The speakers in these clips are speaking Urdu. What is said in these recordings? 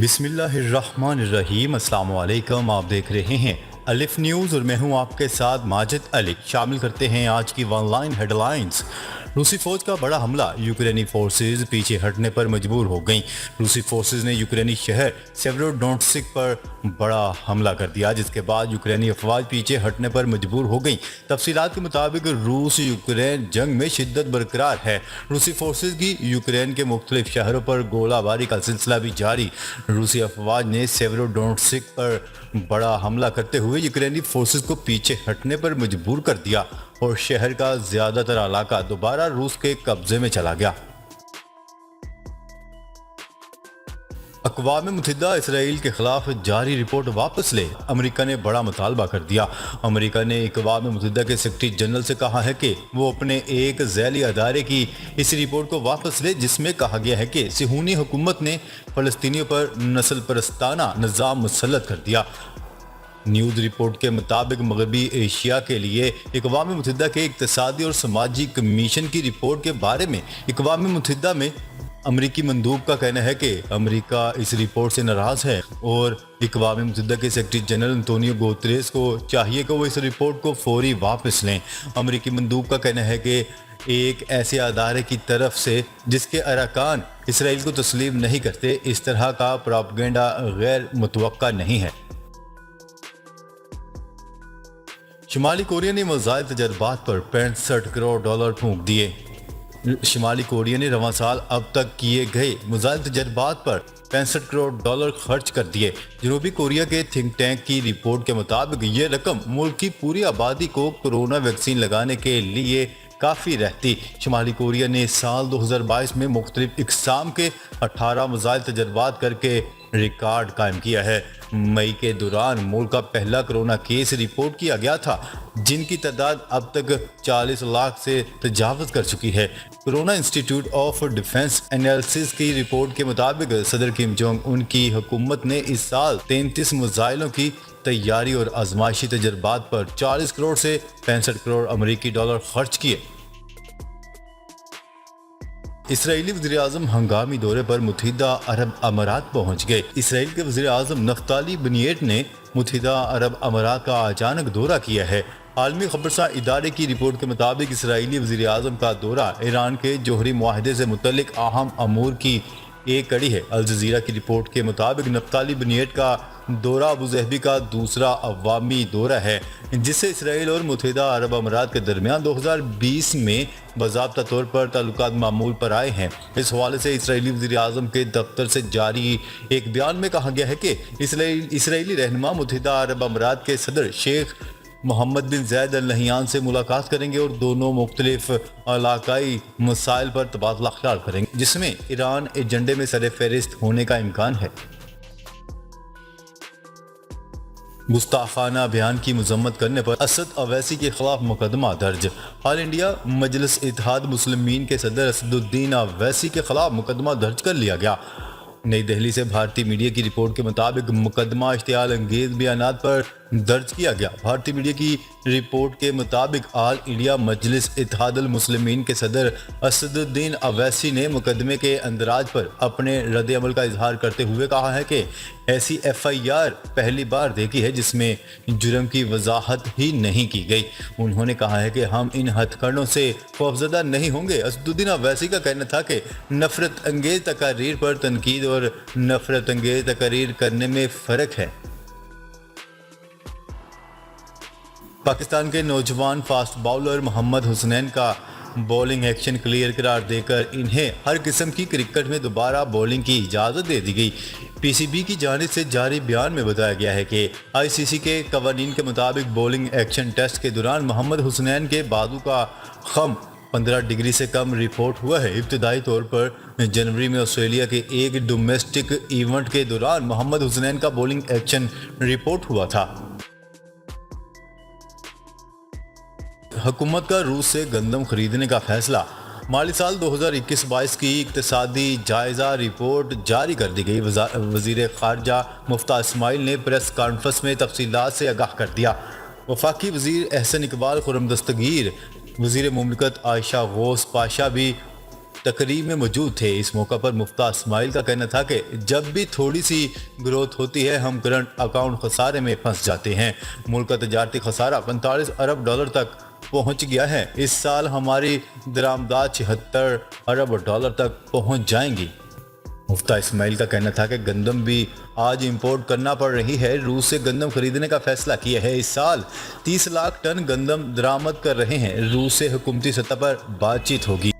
بسم اللہ الرحمن الرحیم۔ السلام علیکم، آپ دیکھ رہے ہیں الف نیوز اور میں ہوں آپ کے ساتھ ماجد علی۔ شامل کرتے ہیں آج کی ون لائن ہیڈ لائنز۔ روسی فوج کا بڑا حملہ، یوکرینی فورسز پیچھے ہٹنے پر مجبور ہو گئیں۔ روسی فورسز نے یوکرینی شہر سیورودونٹسک پر بڑا حملہ کر دیا، جس کے بعد یوکرینی افواج پیچھے ہٹنے پر مجبور ہو گئیں۔ تفصیلات کے مطابق روس یوکرین جنگ میں شدت برقرار ہے۔ روسی فورسز کی یوکرین کے مختلف شہروں پر گولہ باری کا سلسلہ بھی جاری۔ روسی افواج نے سیورودونٹسک پر بڑا حملہ کرتے ہوئے یوکرینی فورسز کو پیچھے ہٹنے پر مجبور کر دیا اور شہر کا زیادہ تر علاقہ دوبارہ روس کے قبضے میں چلا گیا۔ اقوام متحدہ اسرائیل کے خلاف جاری رپورٹ واپس لے، امریکہ نے بڑا مطالبہ کر دیا۔ امریکہ نے اقوام متحدہ کے سیکرٹری جنرل سے کہا ہے کہ وہ اپنے ایک ذیلی ادارے کی اس رپورٹ کو واپس لے، جس میں کہا گیا ہے کہ صہیونی حکومت نے فلسطینیوں پر نسل پرستانہ نظام مسلط کر دیا۔ نیوز رپورٹ کے مطابق مغربی ایشیا کے لیے اقوام متحدہ کے اقتصادی اور سماجی کمیشن کی رپورٹ کے بارے میں اقوام متحدہ میں امریکی مندوب کا کہنا ہے کہ امریکہ اس رپورٹ سے ناراض ہے اور اقوام متحدہ کے سیکرٹری جنرل انتونیو گوتریس کو چاہیے کہ وہ اس رپورٹ کو فوری واپس لیں۔ امریکی مندوب کا کہنا ہے کہ ایک ایسے ادارے کی طرف سے جس کے اراکان اسرائیل کو تسلیم نہیں کرتے، اس طرح کا پروپیگنڈا غیر متوقع نہیں ہے۔ شمالی کوریا نے میزائل تجربات پر 65 کروڑ ڈالر پھونک دیے۔ شمالی کوریا نے رواں سال اب تک کیے گئے میزائل تجربات پر 65 کروڑ ڈالر خرچ کر دیے۔ جنوبی کوریا کے تھنک ٹینک کی رپورٹ کے مطابق یہ رقم ملک کی پوری آبادی کو کورونا ویکسین لگانے کے لیے کافی رہتی۔ شمالی کوریا نے سال 2022 میں مختلف اقسام کے 18 میزائل تجربات کر کے ریکارڈ قائم کیا ہے۔ مئی کے دوران ملک کا پہلا کرونا کیس رپورٹ کیا گیا تھا، جن کی تعداد اب تک 40 لاکھ سے تجاوز کر چکی ہے۔ Corona institute of defence analysis کی رپورٹ کے مطابق صدر کم جونگ ان کی حکومت نے اس سال 33 میزائلوں کی تیاری اور آزمائشی تجربات پر 40 کروڑ سے 65 کروڑ امریکی ڈالر خرچ کیے۔ اسرائیلی وزیراعظم ہنگامی دورے پر متحدہ عرب امارات پہنچ گئے۔ اسرائیل کے وزیراعظم نفتالی بنیٹ نے متحدہ عرب امارات کا اچانک دورہ کیا ہے۔ عالمی خبرساں ادارے کی رپورٹ کے مطابق اسرائیلی وزیراعظم کا دورہ ایران کے جوہری معاہدے سے متعلق اہم امور کی ایک کڑی ہے۔ الجزیرہ کی رپورٹ کے مطابق نفتالی بنیٹ کا دورہ ابوظہبی کا دوسرا عوامی دورہ ہے، جس سے اسرائیل اور متحدہ عرب امارات کے درمیان 2020 میں باضابطہ طور پر تعلقات معمول پر آئے ہیں۔ اس حوالے سے اسرائیلی وزیراعظم کے دفتر سے جاری ایک بیان میں کہا گیا ہے کہ اسرائیلی رہنما متحدہ عرب امارات کے صدر شیخ محمد بن زاید ال نہیان سے ملاقات کریں گے اور دونوں مختلف علاقائی مسائل پر تبادلہ خیال کریں گے، جس میں ایران ایجنڈے میں سر فہرست ہونے کا امکان ہے۔ گستاخانہ بیان کی مذمت کرنے پر اسد اویسی کے خلاف مقدمہ درج۔ آل انڈیا مجلس اتحاد مسلمین کے صدر اسد الدین اویسی کے خلاف مقدمہ درج کر لیا گیا۔ نئی دہلی سے بھارتی میڈیا کی رپورٹ کے مطابق مقدمہ اشتعال انگیز بیانات پر درج کیا گیا۔ بھارتی میڈیا کی رپورٹ کے مطابق آل انڈیا مجلس اتحاد المسلمین کے صدر اسد الدین اویسی نے مقدمے کے اندراج پر اپنے رد عمل کا اظہار کرتے ہوئے کہا ہے کہ ایسی ایف آئی آر پہلی بار دیکھی ہے جس میں جرم کی وضاحت ہی نہیں کی گئی۔ انہوں نے کہا ہے کہ ہم ان ہتھ کنڈوں سے خوفزدہ نہیں ہوں گے۔ اسد الدین اویسی کا کہنا تھا کہ نفرت انگیز تقاریر پر تنقید اور نفرت انگیز تقاریر کرنے میں فرق ہے۔ پاکستان کے نوجوان فاسٹ باؤلر محمد حسنین کا بولنگ ایکشن کلیئر قرار دے کر انہیں ہر قسم کی کرکٹ میں دوبارہ بولنگ کی اجازت دے دی گئی۔ پی سی بی کی جانب سے جاری بیان میں بتایا گیا ہے کہ آئی سی سی کے قوانین کے مطابق بولنگ ایکشن ٹیسٹ کے دوران محمد حسنین کے بازو کا خم 15 ڈگری سے کم رپورٹ ہوا ہے۔ ابتدائی طور پر جنوری میں آسٹریلیا کے ایک ڈومیسٹک ایونٹ کے دوران محمد حسنین کا بولنگ ایکشن رپورٹ ہوا تھا۔ حکومت کا روس سے گندم خریدنے کا فیصلہ۔ مالی سال 2021-22 کی اقتصادی جائزہ رپورٹ جاری کر دی گئی۔ وزیر خارجہ مفتاح اسماعیل نے پریس کانفرنس میں تفصیلات سے آگاہ کر دیا۔ وفاقی وزیر احسن اقبال خرم دستگیر، وزیر مملکت عائشہ غوث پاشا بھی تقریب میں موجود تھے۔ اس موقع پر مفتاح اسماعیل کا کہنا تھا کہ جب بھی تھوڑی سی گروتھ ہوتی ہے ہم کرنٹ اکاؤنٹ خسارے میں پھنس جاتے ہیں۔ ملک کا تجارتی خسارہ 45 ارب ڈالر تک پہنچ گیا ہے۔ اس سال ہماری درآمدات 76 ارب ڈالر تک پہنچ جائیں گی۔ مفتاح اسماعیل کا کہنا تھا کہ گندم بھی آج امپورٹ کرنا پڑ رہی ہے۔ روس سے گندم خریدنے کا فیصلہ کیا ہے۔ اس سال 30 لاکھ ٹن گندم درآمد کر رہے ہیں۔ روس سے حکومتی سطح پر بات چیت ہوگی۔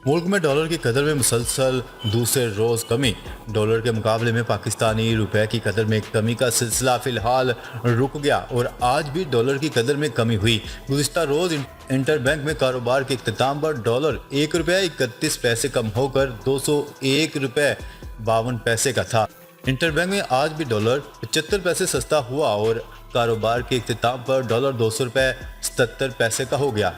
ملک میں ڈالر کی قدر میں مسلسل دوسرے روز کمی۔ ڈالر کے مقابلے میں پاکستانی روپے کی قدر میں کمی کا سلسلہ فی الحال رک گیا اور آج بھی ڈالر کی قدر میں کمی ہوئی۔ گزشتہ روز انٹر بینک میں کاروبار کے اختتام پر ڈالر 1 روپے 31 پیسے کم ہو کر 201 روپے 52 پیسے کا تھا۔ انٹر بینک میں آج بھی ڈالر 75 پیسے سستا ہوا اور کاروبار کے اختتام پر ڈالر 200 روپے 77 پیسے کا ہو گیا۔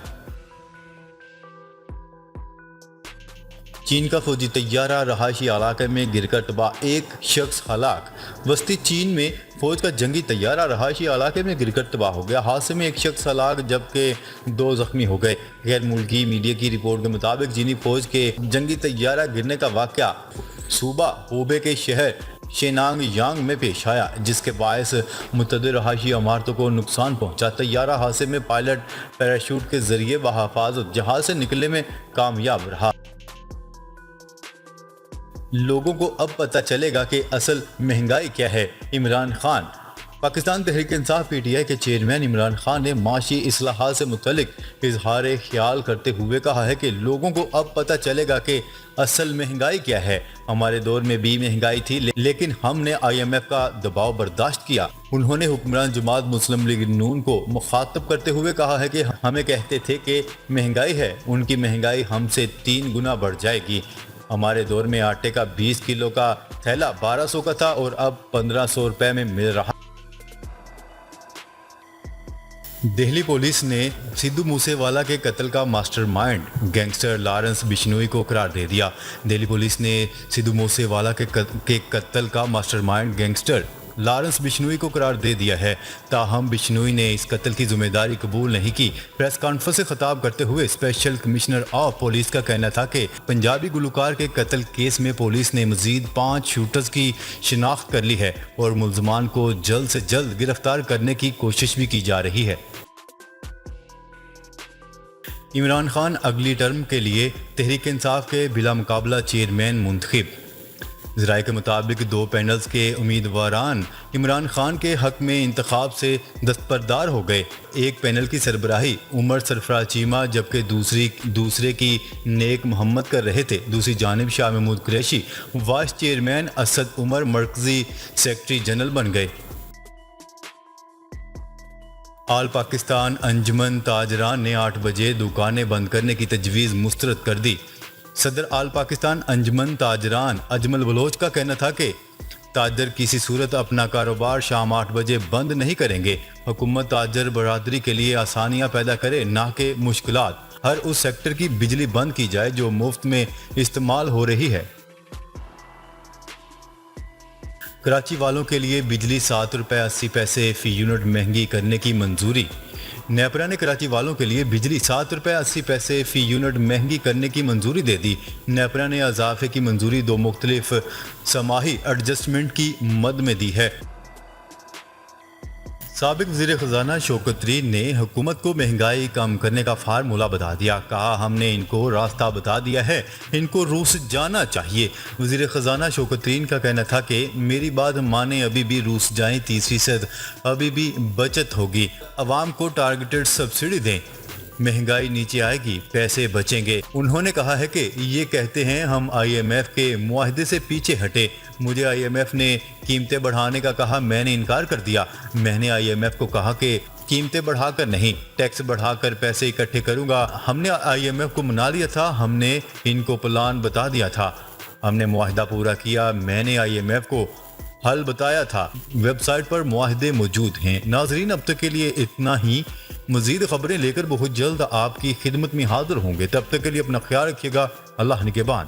چین کا فوجی طیارہ رہائشی علاقے میں گر کر تباہ، 1 شخص ہلاک۔ وسطی چین میں فوج کا جنگی طیارہ رہائشی علاقے میں گر کر تباہ ہو گیا۔ حادثے میں 1 شخص ہلاک جبکہ 2 زخمی ہو گئے۔ غیر ملکی میڈیا کی رپورٹ کے مطابق چینی فوج کے جنگی طیارہ گرنے کا واقعہ صوبہ ہوبے کے شہر شینانگ یانگ میں پیش آیا، جس کے باعث متعدد رہائشی عمارتوں کو نقصان پہنچا۔ طیارہ حادثے میں پائلٹ پیراشوٹ کے ذریعے بحفاظت جہاز سے نکلنے میں کامیاب رہا۔ لوگوں کو اب پتہ چلے گا کہ اصل مہنگائی کیا ہے۔ Imran Khan. Pakistan Tehreek Insaf P T I کے چیئرمین عمران خان نے معاشی اصلاحات سے متعلق اظہار خیال کرتے ہوئے کہا ہے کہ لوگوں کو اب پتہ چلے گا کہ اصل مہنگائی کیا ہے۔ ہمارے دور میں بھی مہنگائی تھی لیکن ہم نے IMF کا دباؤ برداشت کیا۔ انہوں نے حکمران جماعت مسلم لیگ نون کو مخاطب کرتے ہوئے کہا ہے کہ ہمیں کہتے تھے کہ مہنگائی ہے، ان کی مہنگائی ہم سے 3 گنا بڑھ جائے گی۔ ہمارے دور میں آٹے کا 20 کلو کا تھیلا 1200 کا تھا اور اب 1500 روپے میں مل رہا۔ دہلی پولیس نے سدھو موسے والا کے قتل کا ماسٹر مائنڈ گینگسٹر لارنس بشنوئی کو قرار دے دیا۔ دہلی پولیس نے سدھو موسے والا کے قتل کا ماسٹر مائنڈ گینگسٹر لارنس بشنوئی کو قرار دے دیا ہے، تاہم بشنوئی نے اس قتل کی ذمہ داری قبول نہیں کی۔ پریس کانفرنس سے خطاب کرتے ہوئے اسپیشل کمشنر آف پولیس کا کہنا تھا کہ پنجابی گلوکار کے قتل کیس میں پولیس نے مزید 5 شوٹرز کی شناخت کر لی ہے اور ملزمان کو جلد سے جلد گرفتار کرنے کی کوشش بھی کی جا رہی ہے۔ عمران خان اگلی ٹرم کے لیے تحریک انصاف کے بلا مقابلہ چیئرمین منتخب۔ ذرائع کے مطابق 2 پینلز کے امیدواران عمران خان کے حق میں انتخاب سے دستبردار ہو گئے۔ ایک پینل کی سربراہی عمر سرفراز چیمہ جبکہ دوسرے کی نیک محمد کر رہے تھے۔ دوسری جانب شاہ محمود قریشی وائس چیئرمین، اسد عمر مرکزی سیکرٹری جنرل بن گئے۔ آل پاکستان انجمن تاجران نے 8 بجے دکانیں بند کرنے کی تجویز مسترد کر دی۔ صدر آل پاکستان انجمن تاجران اجمل بلوچ کا کہنا تھا کہ تاجر کسی صورت اپنا کاروبار شام 8 بجے بند نہیں کریں گے۔ حکومت تاجر برادری کے لیے آسانیاں پیدا کرے نہ کہ مشکلات۔ ہر اس سیکٹر کی بجلی بند کی جائے جو مفت میں استعمال ہو رہی ہے۔ کراچی والوں کے لیے بجلی 7 روپے 80 پیسے فی یونٹ مہنگی کرنے کی منظوری۔ نیپرا نے کراچی والوں کے لیے بجلی 7 روپے 80 پیسے فی یونٹ مہنگی کرنے کی منظوری دے دی۔ نیپرا نے اضافے کی منظوری 2 مختلف سماحی ایڈجسٹمنٹ کی مد میں دی ہے۔ سابق وزیر خزانہ شوکت ترین نے حکومت کو مہنگائی کم کرنے کا فارمولہ بتا دیا۔ کہا ہم نے ان کو راستہ بتا دیا ہے، ان کو روس جانا چاہیے۔ وزیر خزانہ شوکت ترین کا کہنا تھا کہ میری بات مانیں، ابھی بھی روس جائیں، 30% ابھی بھی بچت ہوگی۔ عوام کو ٹارگیٹڈ سبسڈی دیں، مہنگائی نیچے آئے گی، پیسے بچیں گے۔ انہوں نے کہا ہے کہ یہ کہتے ہیں ہم IMF کے معاہدے سے پیچھے ہٹے۔ مجھے IMF نے قیمتیں بڑھانے کا کہا، میں نے انکار کر دیا۔ میں نے IMF کو کہا کہ قیمتیں بڑھا کر نہیں، ٹیکس بڑھا کر پیسے اکٹھے کروں گا۔ ہم نے IMF کو منا لیا تھا، ہم نے ان کو پلان بتا دیا تھا، ہم نے معاہدہ پورا کیا۔ میں نے IMF کو حل بتایا تھا۔ ویب سائٹ پر معاہدے موجود ہیں۔ ناظرین، اب تک کے لیے اتنا ہی۔ مزید خبریں لے کر بہت جلد آپ کی خدمت میں حاضر ہوں گے۔ تب تک کے لیے اپنا خیال رکھیے گا۔ اللہ نگہبان۔